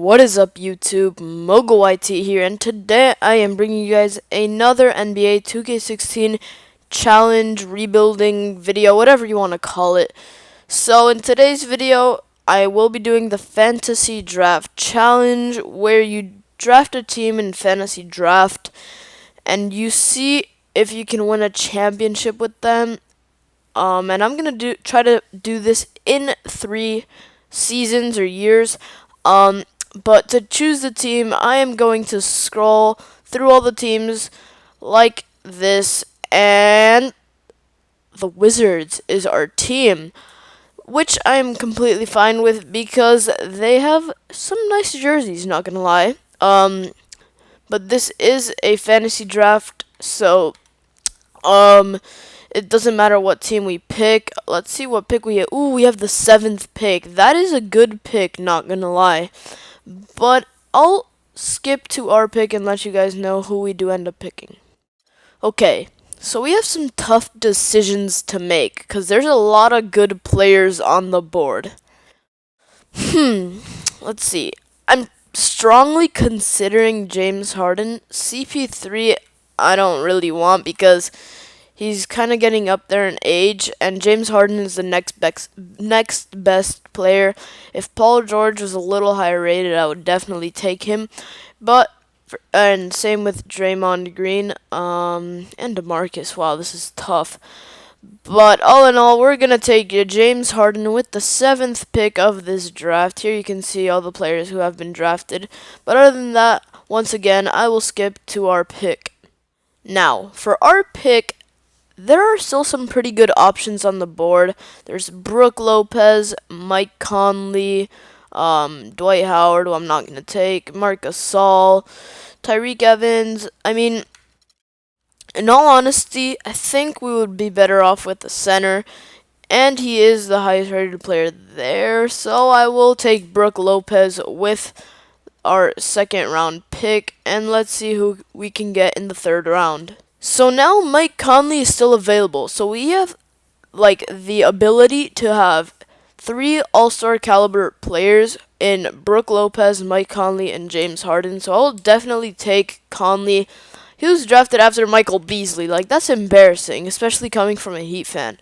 What is up, YouTube? Mogul IT here, and today I am bringing you guys another NBA 2K16 challenge rebuilding video, whatever you want to call it. So in today's video, I will be doing the fantasy draft challenge, where you draft a team in fantasy draft, and you see if you can win a championship with them. And I'm gonna try to do this in 3 seasons or years. But to choose the team, I am going to scroll through all the teams like this, and the Wizards is our team, which I am completely fine with because they have some nice jerseys, not gonna lie. But this is a fantasy draft, so it doesn't matter what team we pick. Let's see what pick we have. Ooh, we have the 7th pick. That is a good pick, not gonna lie. But I'll skip to our pick and let you guys know who we do end up picking. Okay, so we have some tough decisions to make because there's a lot of good players on the board. Let's see. I'm strongly considering James Harden. CP3 I don't really want because he's kind of getting up there in age, and James Harden is the next best player. If Paul George was a little higher rated, I would definitely take him. And same with Draymond Green, and DeMarcus. Wow, this is tough. But all in all, we're gonna take James Harden with the 7th pick of this draft. Here you can see all the players who have been drafted. But other than that, once again, I will skip to our pick. Now, for our pick, there are still some pretty good options on the board. There's Brook Lopez, Mike Conley, Dwight Howard, who I'm not going to take, Marc Gasol, Tyreke Evans. I mean, in all honesty, I think we would be better off with the center, and he is the highest rated player there, so I will take Brook Lopez with our 2nd round pick, and let's see who we can get in the 3rd round. So now Mike Conley is still available. So we have the ability to have 3 all-star caliber players in Brook Lopez, Mike Conley, and James Harden. So I'll definitely take Conley. He was drafted after Michael Beasley. That's embarrassing, especially coming from a Heat fan.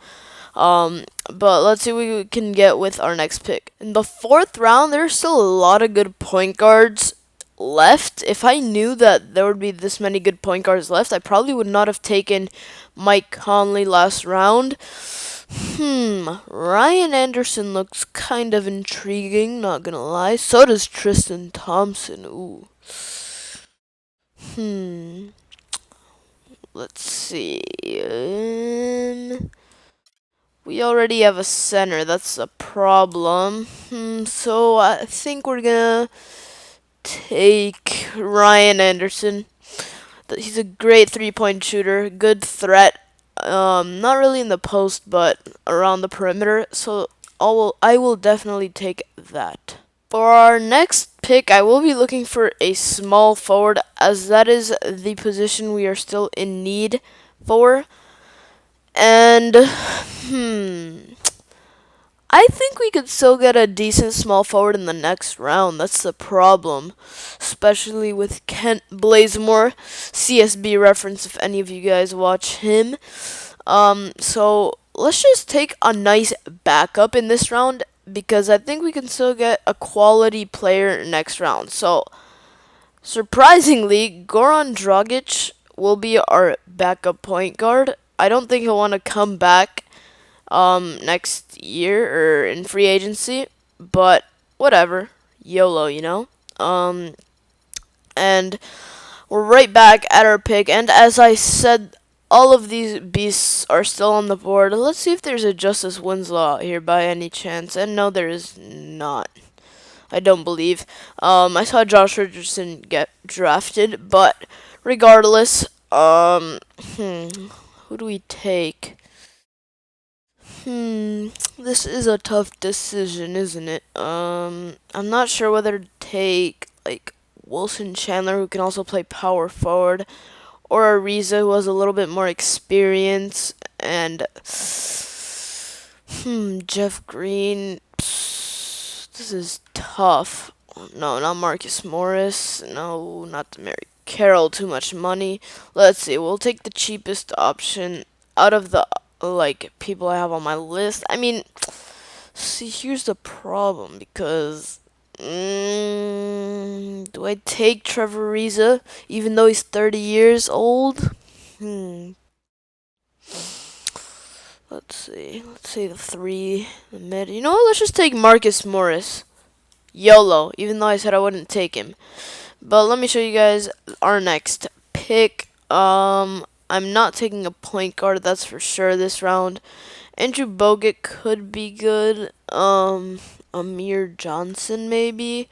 But let's see what we can get with our next pick. In the 4th round, there's still a lot of good point guards left. If I knew that there would be this many good point guards left, I probably would not have taken Mike Conley last round. Ryan Anderson looks kind of intriguing, not gonna lie. So does Tristan Thompson. Ooh. Let's see. We already have a center. That's a problem. So I think we're gonna take Ryan Anderson. He's a great 3-point shooter, good threat. Not really in the post, but around the perimeter. So I will definitely take that. For our next pick, I will be looking for a small forward, as that is the position we are still in need for. And I think we could still get a decent small forward in the next round. That's the problem, especially with Kent Bazemore, CSB reference if any of you guys watch him. So let's just take a nice backup in this round, because I think we can still get a quality player next round. So surprisingly, Goran Dragic will be our backup point guard. I don't think he'll want to come back next year or in free agency, but whatever, YOLO, you know. And we're right back at our pick, and as I said, all of these beasts are still on the board. Let's see if there's a Justice Winslow out here by any chance, and no, there is not. I don't believe. I saw Josh Richardson get drafted, but regardless, who do we take? This is a tough decision, isn't it? I'm not sure whether to take Wilson Chandler, who can also play power forward, or Ariza, who has a little bit more experience, and Jeff Green. This is tough. No, not Marcus Morris. No, not Mary Carroll. Too much money. Let's see. We'll take the cheapest option out of the people I have on my list. I mean, see, here's the problem because do I take Trevor Ariza even though he's 30 years old? Let's see. Let's say the three, the mid. You know what? Let's just take Marcus Morris. YOLO, even though I said I wouldn't take him. But let me show you guys our next pick. I'm not taking a point guard, that's for sure, this round. Andrew Bogut could be good. Amir Johnson, maybe.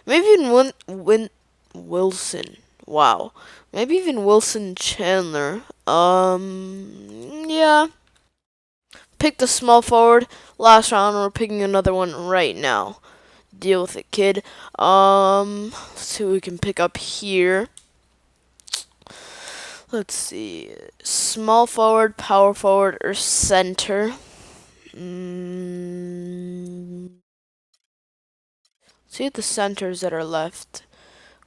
Maybe even Wilson. Wow. Maybe even Wilson Chandler. Yeah. Picked a small forward. Last round, we're picking another one right now. Deal with it, kid. Let's see what we can pick up here. Let's see. Small forward, power forward, or center. Let's see the centers that are left.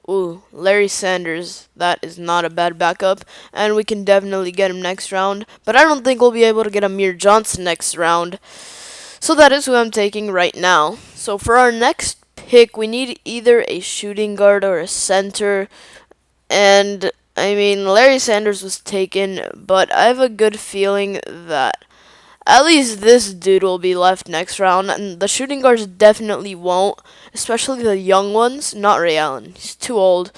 Ooh, Larry Sanders. That is not a bad backup. And we can definitely get him next round. But I don't think we'll be able to get Amir Johnson next round. So that is who I'm taking right now. So for our next pick, we need either a shooting guard or a center. And, I mean, Larry Sanders was taken, but I have a good feeling that at least this dude will be left next round. And the shooting guards definitely won't, especially the young ones. Not Ray Allen. He's too old.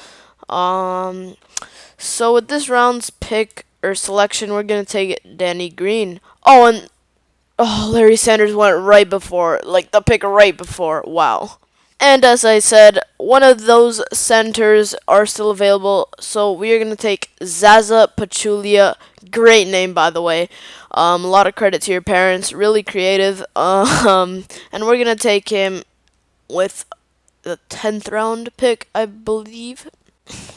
So with this round's pick or selection, we're going to take Danny Green. Oh, and Larry Sanders went right before, like the pick right before. Wow. And as I said, one of those centers are still available, so we are going to take Zaza Pachulia. Great name, by the way. A lot of credit to your parents. Really creative. And we're going to take him with the 10th round pick, I believe.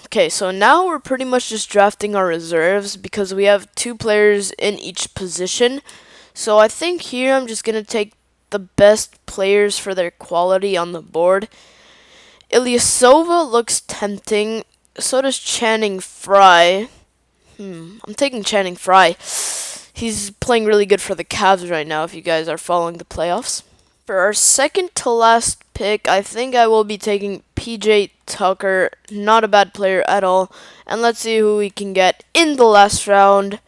Okay, so now we're pretty much just drafting our reserves because we have 2 players in each position. So I think here I'm just going to take the best players for their quality on the board. Ilyasova looks tempting. So does Channing Frye. I'm taking Channing Frye. He's playing really good for the Cavs right now if you guys are following the playoffs. For our second to last pick, I think I will be taking PJ Tucker. Not a bad player at all. And let's see who we can get in the last round.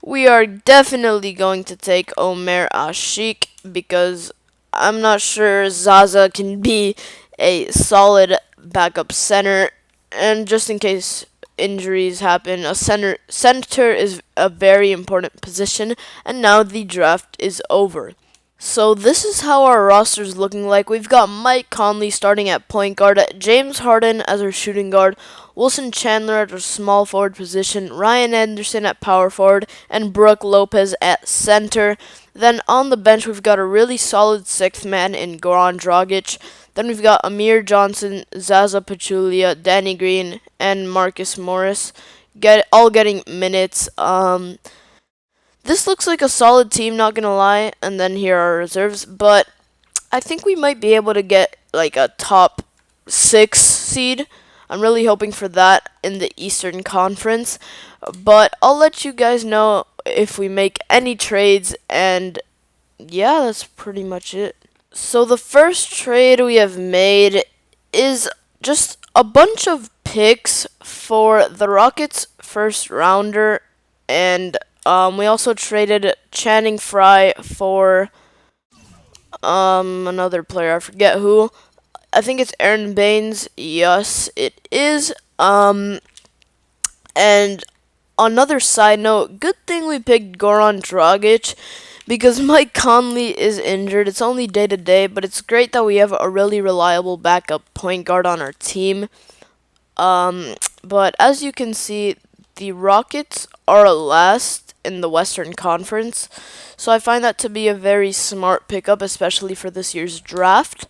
We are definitely going to take Omer Ashik because I'm not sure Zaza can be a solid backup center. And just in case injuries happen, a center is a very important position. And now the draft is over. So this is how our roster is looking like. We've got Mike Conley starting at point guard, James Harden as our shooting guard, Wilson Chandler at our small forward position, Ryan Anderson at power forward, and Brooke Lopez at center. Then on the bench, we've got a really solid 6th man in Goran Dragic. Then we've got Amir Johnson, Zaza Pachulia, Danny Green, and Marcus Morris, all getting minutes. This looks like a solid team, not gonna lie, and then here are our reserves, but I think we might be able to get like a top 6 seed. I'm really hoping for that in the Eastern Conference, but I'll let you guys know if we make any trades, and yeah, that's pretty much it. So the first trade we have made is just a bunch of picks for the Rockets' first rounder, and we also traded Channing Frye for another player. I forget who. I think it's Aaron Baines. Yes, it is. And another side note, good thing we picked Goran Dragic because Mike Conley is injured. It's only day to day, but it's great that we have a really reliable backup point guard on our team. But as you can see, the Rockets are last in the Western Conference, so I find that to be a very smart pickup, especially for this year's draft.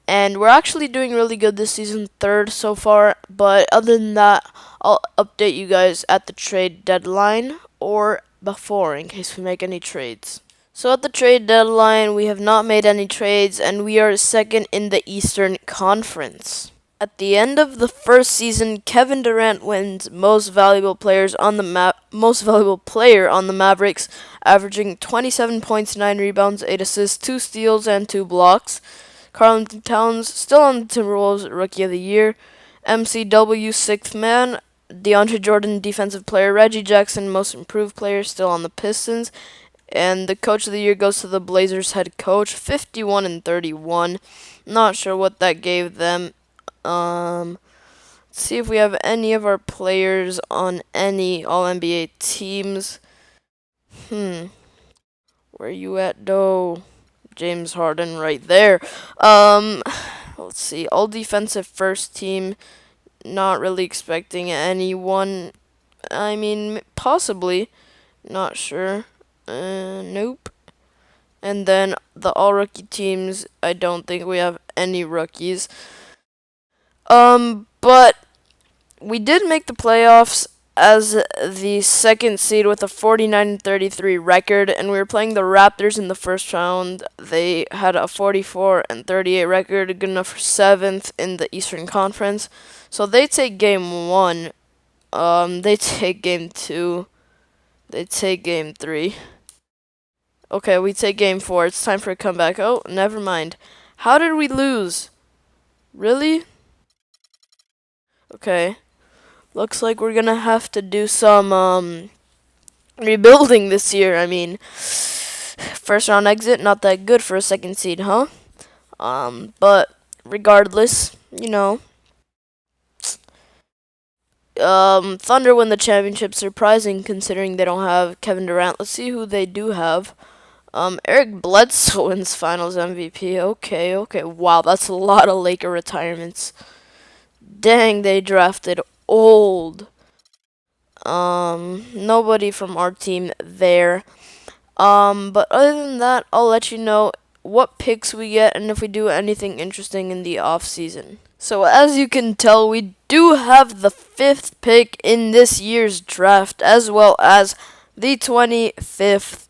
And we're actually doing really good this season, 3rd so far, but other than that, I'll update you guys at the trade deadline or before in case we make any trades. So at the trade deadline, we have not made any trades, and we are second in the Eastern Conference. At the end of the first season, Kevin Durant wins most valuable player on the Mavericks, averaging 27 points, 9 rebounds, 8 assists, 2 steals, and 2 blocks. Karl Towns still on the Timberwolves Rookie of the Year. MCW Sixth Man. DeAndre Jordan Defensive Player. Reggie Jackson Most Improved Player still on the Pistons. And the Coach of the Year goes to the Blazers head coach, 51-31. Not sure what that gave them. Let's see if we have any of our players on any All-NBA teams. Where you at, though? James Harden right there. Let's see. All defensive first team. Not really expecting anyone. I mean, possibly. Not sure. Nope. And then the all rookie teams, I don't think we have any rookies. But we did make the playoffs as the second seed with a 49-33 record, and we were playing the Raptors in the first round. They had a 44-38 record, good enough for 7th in the Eastern Conference. So they take game 1. They take game 2. They take game 3. Okay, we take game 4. It's time for a comeback. Oh, never mind. How did we lose? Really? Okay. Looks like we're gonna have to do some rebuilding this year. I mean, first round exit, not that good for a second seed, huh? But regardless, Thunder win the championship, surprising considering they don't have Kevin Durant. Let's see who they do have. Eric Bledsoe wins Finals MVP. Okay. Wow, that's a lot of Laker retirements. Dang, they drafted old. Nobody from our team there. But other than that, I'll let you know what picks we get and if we do anything interesting in the off season. So as you can tell, we do have the 5th pick in this year's draft, as well as the 25th.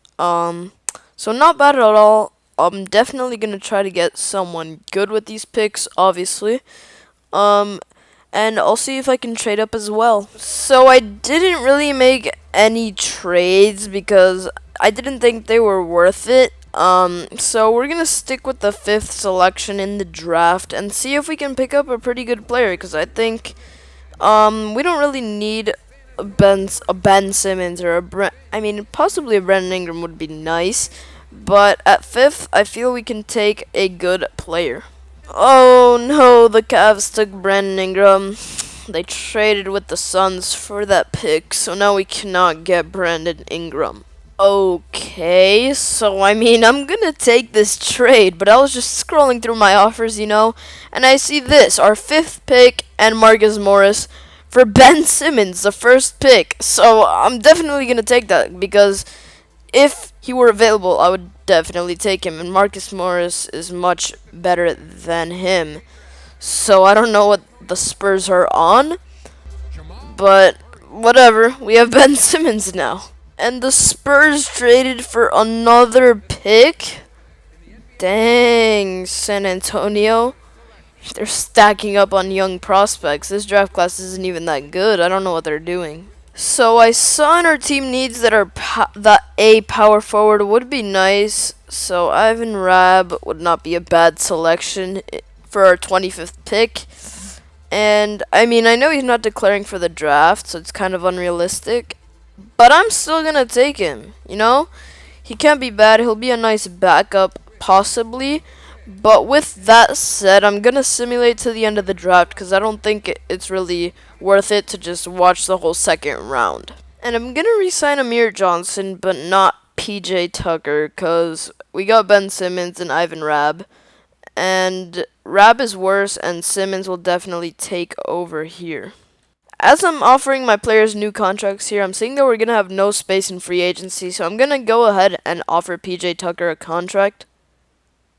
So not bad at all. I'm definitely gonna try to get someone good with these picks, obviously. And I'll see if I can trade up as well. So I didn't really make any trades because I didn't think they were worth it. So we're gonna stick with the 5th selection in the draft and see if we can pick up a pretty good player. Because I think we don't really need a Ben Simmons or possibly a Brandon Ingram would be nice. But at 5th, I feel we can take a good player. Oh no, the Cavs took Brandon Ingram. They traded with the Suns for that pick, so now we cannot get Brandon Ingram. Okay, so I'm gonna take this trade, but I was just scrolling through my offers, and I see this, our 5th pick and Marcus Morris for Ben Simmons, the 1st pick. So I'm definitely gonna take that because if he were available, I would definitely take him, and Marcus Morris is much better than him. So I don't know what the Spurs are on, but whatever, we have Ben Simmons now. And the Spurs traded for another pick? Dang, San Antonio. They're stacking up on young prospects. This draft class isn't even that good. I don't know what they're doing. So I saw in our team needs that a power forward would be nice. So Ivan Rabb would not be a bad selection for our 25th pick. And I know he's not declaring for the draft, so it's kind of unrealistic. But I'm still gonna take him. He can't be bad. He'll be a nice backup, possibly. But with that said, I'm gonna simulate to the end of the draft because I don't think it's really worth it to just watch the whole second round. And I'm gonna re-sign Amir Johnson, but not PJ Tucker, because we got Ben Simmons and Ivan Rabb. And Rabb is worse, and Simmons will definitely take over here. As I'm offering my players new contracts here, I'm seeing that we're gonna have no space in free agency, so I'm gonna go ahead and offer PJ Tucker a contract,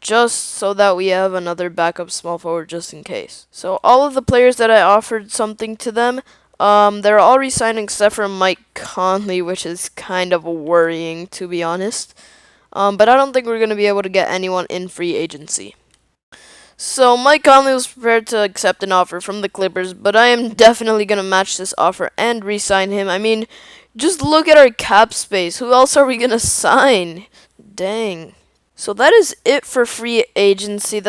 just so that we have another backup small forward just in case. So all of the players that I offered something to them, they're all re-signing except for Mike Conley, which is kind of worrying, to be honest. But I don't think we're going to be able to get anyone in free agency. So Mike Conley was prepared to accept an offer from the Clippers, but I am definitely going to match this offer and re-sign him. I mean, just look at our cap space. Who else are we going to sign? Dang. So that is it for free agency.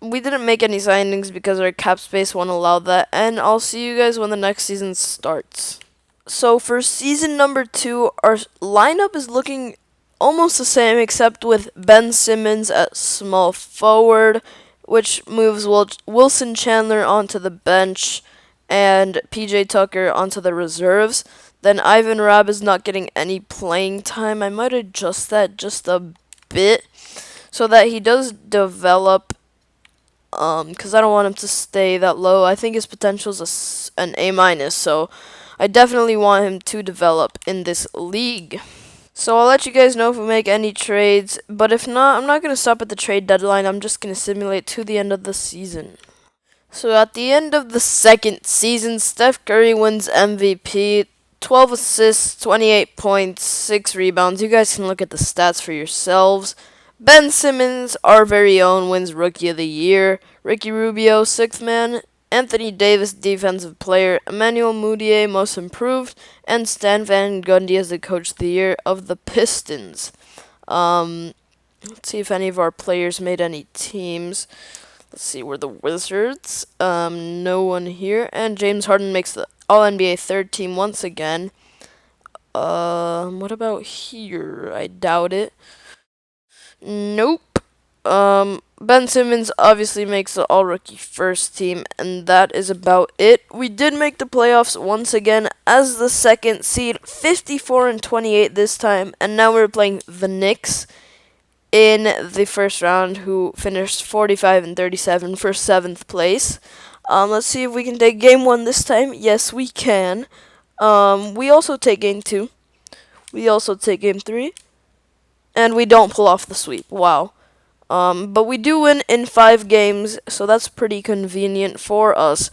We didn't make any signings because our cap space won't allow that, and I'll see you guys when the next season starts. So for season number 2, our lineup is looking almost the same except with Ben Simmons at small forward, which moves Wilson Chandler onto the bench and PJ Tucker onto the reserves. Then Ivan Rabb is not getting any playing time. I might adjust that just a bit so that he does develop, because I don't want him to stay that low. I think his potential is an A-, so I definitely want him to develop in this league. So I'll let you guys know if we make any trades, but if not, I'm not going to stop at the trade deadline. I'm just going to simulate to the end of the season. So at the end of the second season, Steph Curry wins MVP, 12 assists, 28 points, 6 rebounds. You guys can look at the stats for yourselves. Ben Simmons, our very own, wins Rookie of the Year. Ricky Rubio, 6th man. Anthony Davis, Defensive Player. Emmanuel Mudiay, Most Improved. And Stan Van Gundy as the Coach of the Year of the Pistons. Let's see if any of our players made any teams. Let's see, we're the Wizards. No one here. And James Harden makes the All-NBA 3rd team once again. What about here? I doubt it. Nope. Ben Simmons obviously makes the All-Rookie 1st team, and that is about it. We did make the playoffs once again as the 2nd seed, 54-28 this time, and now we're playing the Knicks in the first round, who finished 45-37 for 7th place. Let's see if we can take game 1 this time. Yes, we can. We also take game 2. We also take game 3. And we don't pull off the sweep. Wow. But we do win in 5 games, so that's pretty convenient for us.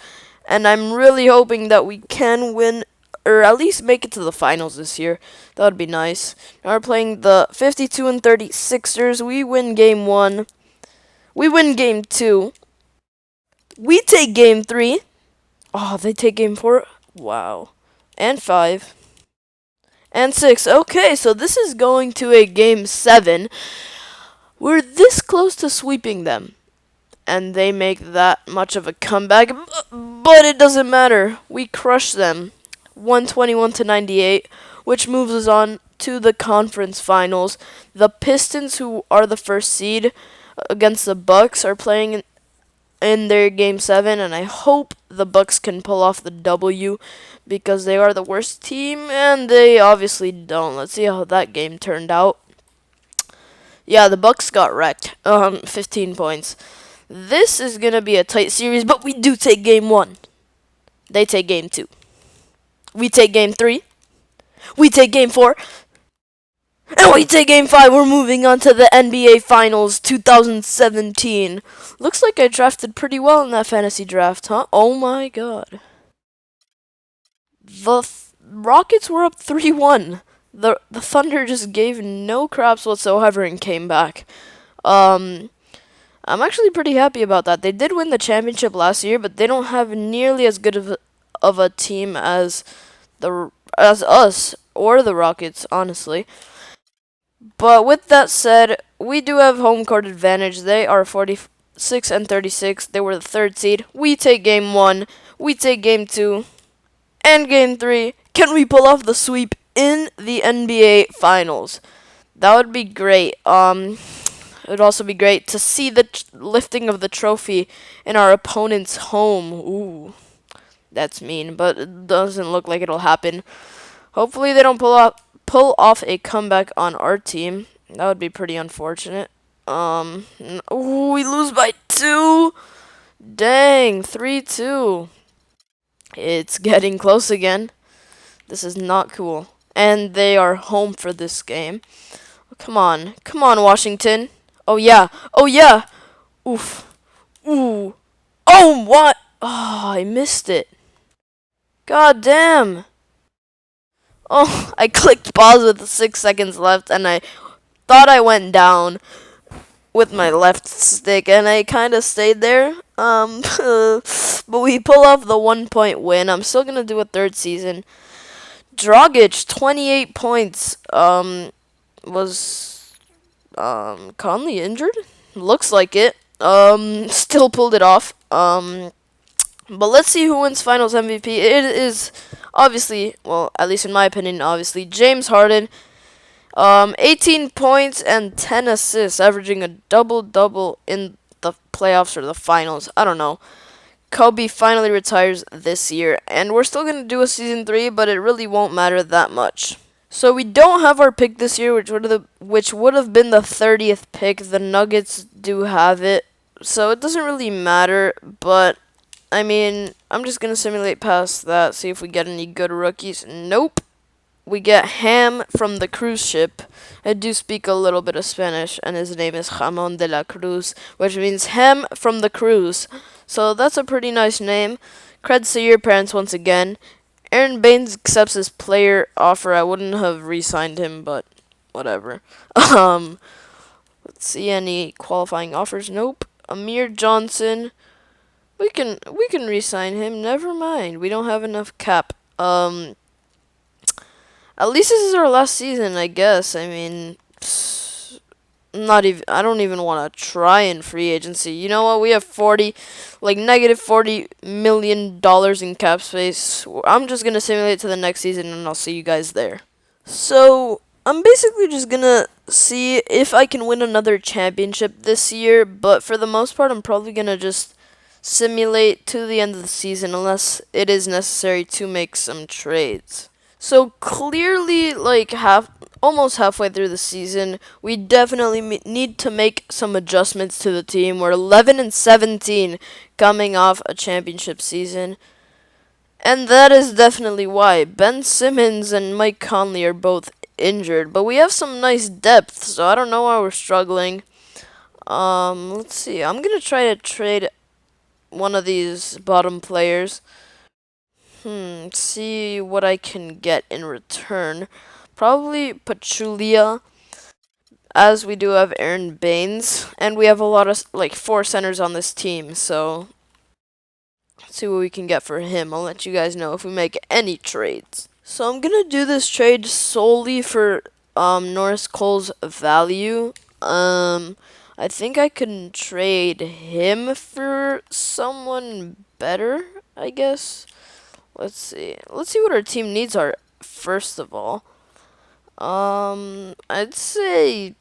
And I'm really hoping that we can win, or at least make it to the finals this year. That would be nice. Now we're playing the 52-30 Sixers. We win game 1. We win game 2. We take game 3. Oh, they take game 4. Wow. And 5. And 6. Okay, so this is going to a game 7. We're this close to sweeping them. And they make that much of a comeback. But it doesn't matter. We crush them. 121-98, which moves us on to the conference finals. The Pistons, who are the 1st seed against the Bucks, are playing in their game 7, and I hope the Bucks can pull off the W because they are the worst team, and they obviously don't. Let's see how that game turned out. Yeah, the Bucks got wrecked. 15 points. This is gonna be a tight series, but we do take game 1. They take game 2. We take game 3. We take game 4. And we take game 5. We're moving on to the NBA Finals 2017. Looks like I drafted pretty well in that fantasy draft, huh? Oh my god. The Rockets were up 3-1. The Thunder just gave no craps whatsoever and came back. I'm actually pretty happy about that. They did win the championship last year, but they don't have nearly as good of a team as us or the Rockets, honestly. But with that said, we do have home court advantage. They are 46-36. They were the 3rd seed. We take game 1. We take game 2. And game 3. Can we pull off the sweep in the NBA Finals? That would be great. It would also be great to see the lifting of the trophy in our opponent's home. Ooh, that's mean, but it doesn't look like it'll happen. Hopefully they don't pull off a comeback on our team. That would be pretty unfortunate. Ooh, we lose by 2. Dang, 3-2. It's getting close again. This is not cool. And they are home for this game. Come on, Washington. Oh yeah, Oof. Ooh. Oh, what? Oh, I missed it. God damn. Oh, I clicked pause with 6 seconds left, and I thought I went down with my left stick, and I kind of stayed there. But we pull off the 1 point win. I'm still gonna do a third season. Dragic, 28 points. Was Conley injured? Looks like it. Still pulled it off. But let's see who wins Finals MVP. It is obviously, well, at least in my opinion, obviously James Harden. 18 points and 10 assists, averaging a double-double in the playoffs or the finals. I don't know. Kobe finally retires this year, and we're still going to do a Season 3, but it really won't matter that much. So we don't have our pick this year, which would have been the 30th pick. The Nuggets do have it, so it doesn't really matter, but I mean, I'm just going to simulate past that, see if we get any good rookies. Nope. We get Ham from the cruise ship. I do speak a little bit of Spanish, and his name is Jamon de la Cruz, which means Ham from the cruise. So that's a pretty nice name. Creds to your parents once again. Aaron Baines accepts his player offer. I wouldn't have re-signed him, but whatever. Let's see any qualifying offers. Nope. Amir Johnson. We can re-sign him. Never mind. We don't have enough cap. At least this is our last season, I guess. I mean, I don't even want to try in free agency. You know what? We have negative $40 million in cap space. I'm just gonna simulate to the next season, and I'll see you guys there. So I'm basically just gonna see if I can win another championship this year. But for the most part, I'm probably gonna just simulate to the end of the season, unless it is necessary to make some trades. So clearly, almost halfway through the season, we definitely need to make some adjustments to the team. We're 11-17, coming off a championship season, and that is definitely why Ben Simmons and Mike Conley are both injured. But we have some nice depth, so I don't know why we're struggling. Let's see. I'm gonna try to trade one of these bottom players. See what I can get in return. Probably Pachulia, as we do have Aaron Baines, and we have a lot of 4 centers on this team, so let's see what we can get for him. I'll let you guys know if we make any trades. So I'm gonna do this trade solely for Norris Cole's value. I think I can trade him for someone better, I guess. Let's see what our team needs are, first of all. I'd say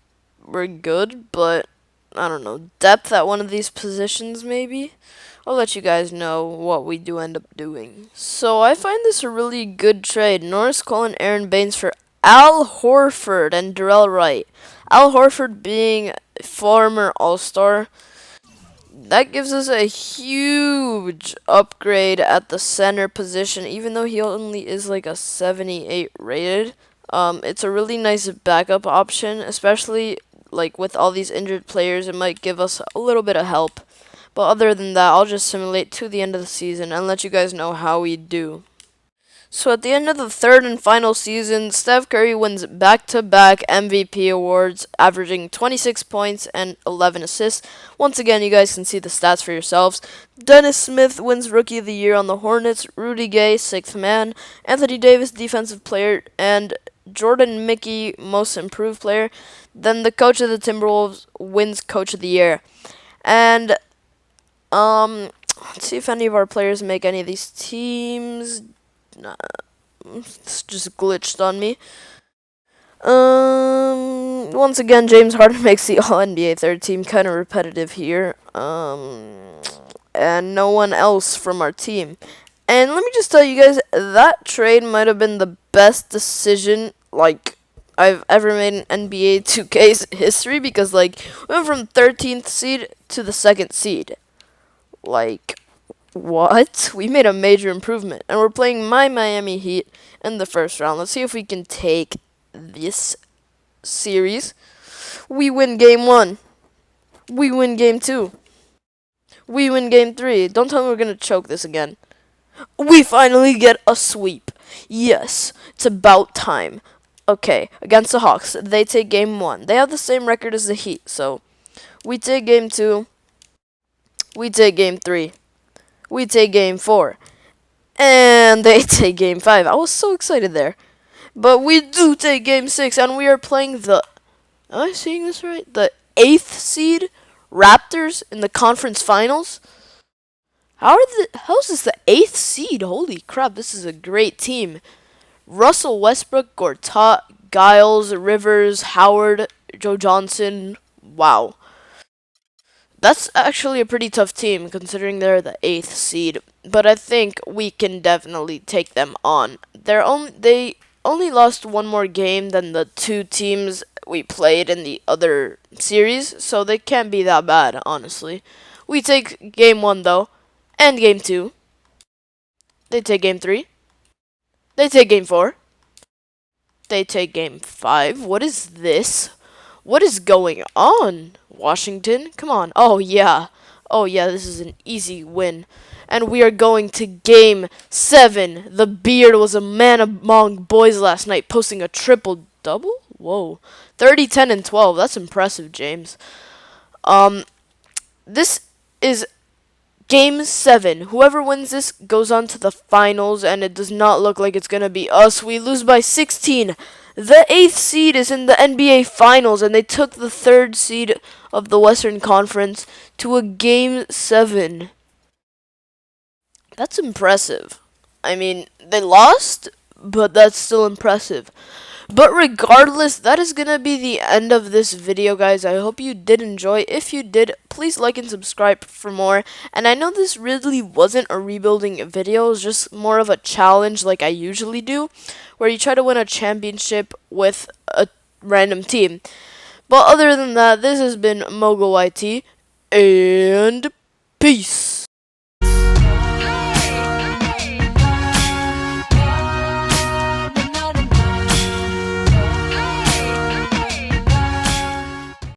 we're good, but I don't know. Depth at one of these positions, maybe? I'll let you guys know what we do end up doing. So I find this a really good trade. Norris Cole and Aaron Baines for Al Horford and Darrell Wright. Al Horford being a former All-Star. That gives us a huge upgrade at the center position, even though he only is a 78 rated. It's a really nice backup option, especially with all these injured players. It might give us a little bit of help. But other than that, I'll just simulate to the end of the season and let you guys know how we do. So at the end of the third and final season, Steph Curry wins back-to-back MVP awards, averaging 26 points and 11 assists. Once again, you guys can see the stats for yourselves. Dennis Smith wins Rookie of the Year on the Hornets, Rudy Gay, 6th man, Anthony Davis, Defensive Player, and Jordan Mickey, Most Improved Player. Then the coach of the Timberwolves wins Coach of the Year. And, let's see if any of our players make any of these teams. Nah, it's just glitched on me. Once again, James Harden makes the All-NBA third team. Kind of repetitive here. And no one else from our team. And let me just tell you guys, that trade might have been the best decision I've ever made in NBA 2K's history, because we went from 13th seed to the 2nd seed. What? We made a major improvement, and we're playing my Miami Heat in the first round. Let's see if we can take this series. We win game 1. We win game 2. We win game 3. Don't tell me we're going to choke this again. We finally get a sweep. Yes, it's about time. Okay, against the Hawks, they take game 1. They have the same record as the Heat, so we take game 2, we take game 3, we take game 4, and they take game 5. I was so excited there. But we do take game 6, and we are playing the, am I seeing this right? The 8th seed Raptors in the conference finals. How's this the 8th seed? Holy crap, this is a great team. Russell Westbrook, Gortat, Giles, Rivers, Howard, Joe Johnson. Wow. That's actually a pretty tough team considering they're the 8th seed, but I think we can definitely take them on. They only lost one more game than the 2 teams we played in the other series, so they can't be that bad, honestly. We take game 1 though, and game 2. They take game 3. They take game 4. They take game 5. What is this? What is going on, Washington? Come on. Oh, yeah. Oh, yeah, this is an easy win. And we are going to game 7. The Beard was a man among boys last night, posting a triple-double? Whoa. 30, 10, and 12. That's impressive, James. This is Game 7. Whoever wins this goes on to the finals, and it does not look like it's going to be us. We lose by 16. The 8th seed is in the NBA Finals, and they took the 3rd seed of the Western Conference to a Game 7. That's impressive. I mean, they lost, but that's still impressive. But regardless, that is going to be the end of this video, guys. I hope you did enjoy. If you did, please like and subscribe for more. And I know this really wasn't a rebuilding video. It was just more of a challenge like I usually do, where you try to win a championship with a random team. But other than that, this has been Mogul YT, and peace.